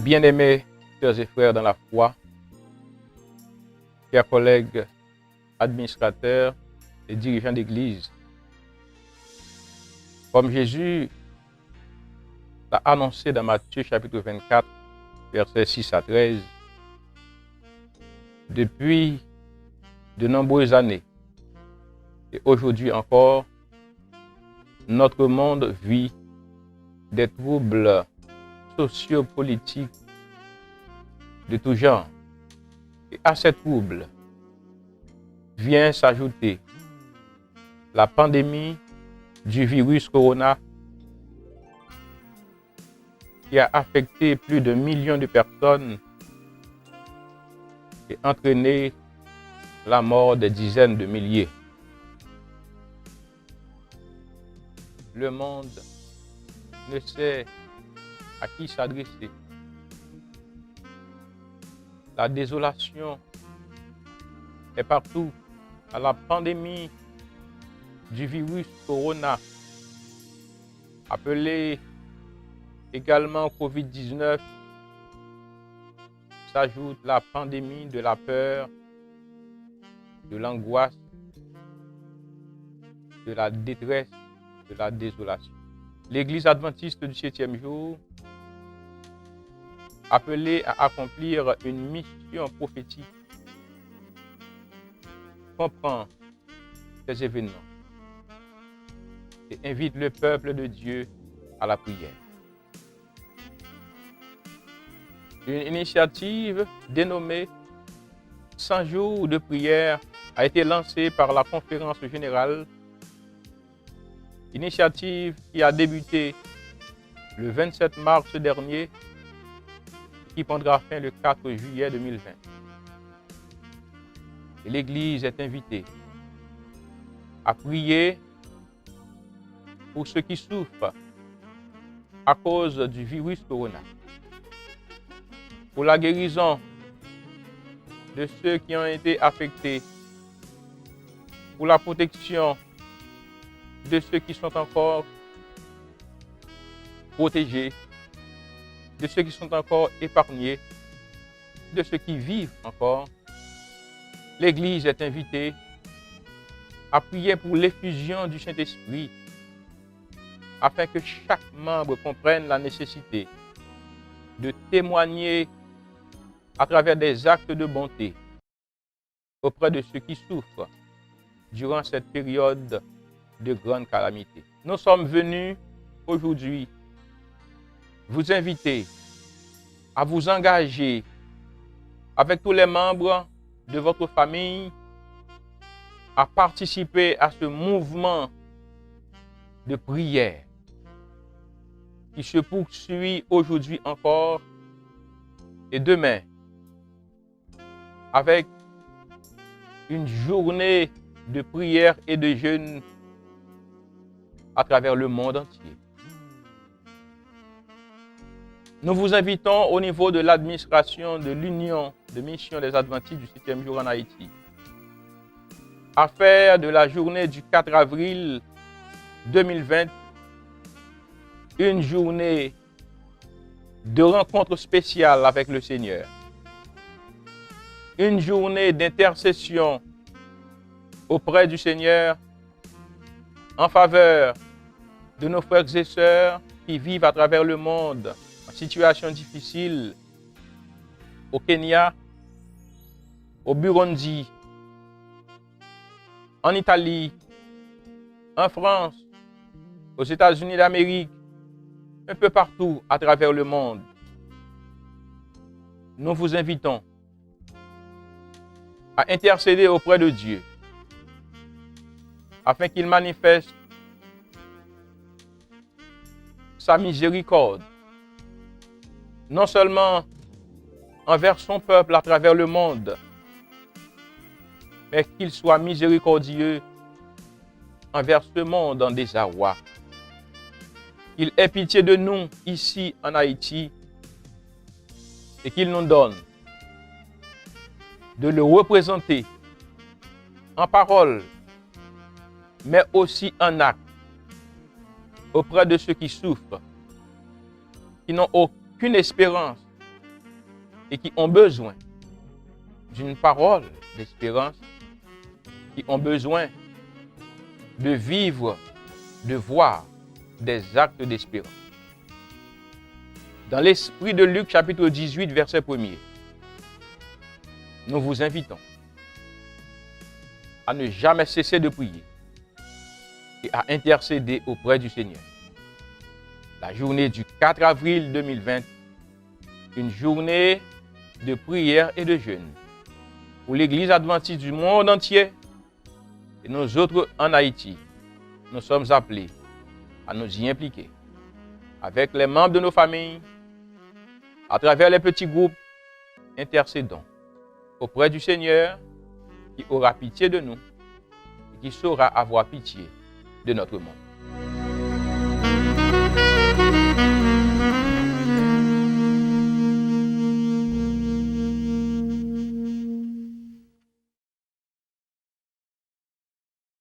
Bien-aimés sœurs et frères dans la foi, chers collègues administrateurs et dirigeants d'Église, comme Jésus l'a annoncé dans Matthieu chapitre 24, versets 6 à 13, depuis de nombreuses années, et aujourd'hui encore, notre monde vit des troubles sociopolitiques de tout genre. Et à ces troubles vient s'ajouter la pandémie du virus corona qui a affecté plus de millions de personnes et entraîné la mort des dizaines de milliers. Le monde ne sait à qui s'adresser. La désolation est partout. À la pandémie du virus corona, appelé également Covid-19, s'ajoute la pandémie de la peur, de l'angoisse, de la détresse, de la désolation. L'Église adventiste du 7e jour, appelée à accomplir une mission prophétique, comprend ces événements et invite le peuple de Dieu à la prière. Une initiative dénommée 100 jours de prière a été lancée par la Conférence générale, initiative qui a débuté le 27 mars dernier et qui prendra fin le 4 juillet 2020. Et l'Église est invitée à prier pour ceux qui souffrent à cause du virus corona, pour la guérison de ceux qui ont été affectés, pour la protection de ceux qui sont encore protégés, de ceux qui sont encore épargnés, de ceux qui vivent encore. L'Église est invitée à prier pour l'effusion du Saint-Esprit afin que chaque membre comprenne la nécessité de témoigner à travers des actes de bonté auprès de ceux qui souffrent durant cette période de grande calamité. Nous sommes venus aujourd'hui vous inviter à vous engager avec tous les membres de votre famille à participer à ce mouvement de prière qui se poursuit aujourd'hui encore et demain avec une journée de prière et de jeûne à travers le monde entier. Nous vous invitons au niveau de l'administration de l'Union de mission des Adventistes du 7e jour en Haïti à faire de la journée du 4 avril 2020 une journée de rencontre spéciale avec le Seigneur, une journée d'intercession auprès du Seigneur en faveur de nos frères et sœurs qui vivent à travers le monde en situation difficile, au Kenya, au Burundi, en Italie, en France, aux États-Unis d'Amérique, un peu partout à travers le monde. Nous vous invitons à intercéder auprès de Dieu afin qu'il manifeste sa miséricorde, non seulement envers son peuple à travers le monde, mais qu'il soit miséricordieux envers ce monde en désarroi. Qu'il ait pitié de nous ici en Haïti et qu'il nous donne de le représenter en parole, mais aussi en acte auprès de ceux qui souffrent, qui n'ont aucune espérance et qui ont besoin d'une parole d'espérance, qui ont besoin de vivre, de voir des actes d'espérance. Dans l'esprit de Luc chapitre 18, verset 1er, nous vous invitons à ne jamais cesser de prier et à intercéder auprès du Seigneur. La journée du 4 avril 2020, une journée de prière et de jeûne pour l'Église adventiste du monde entier et nous autres en Haïti. Nous sommes appelés à nous y impliquer avec les membres de nos familles, à travers les petits groupes, intercédons auprès du Seigneur qui aura pitié de nous et qui saura avoir pitié de notre monde.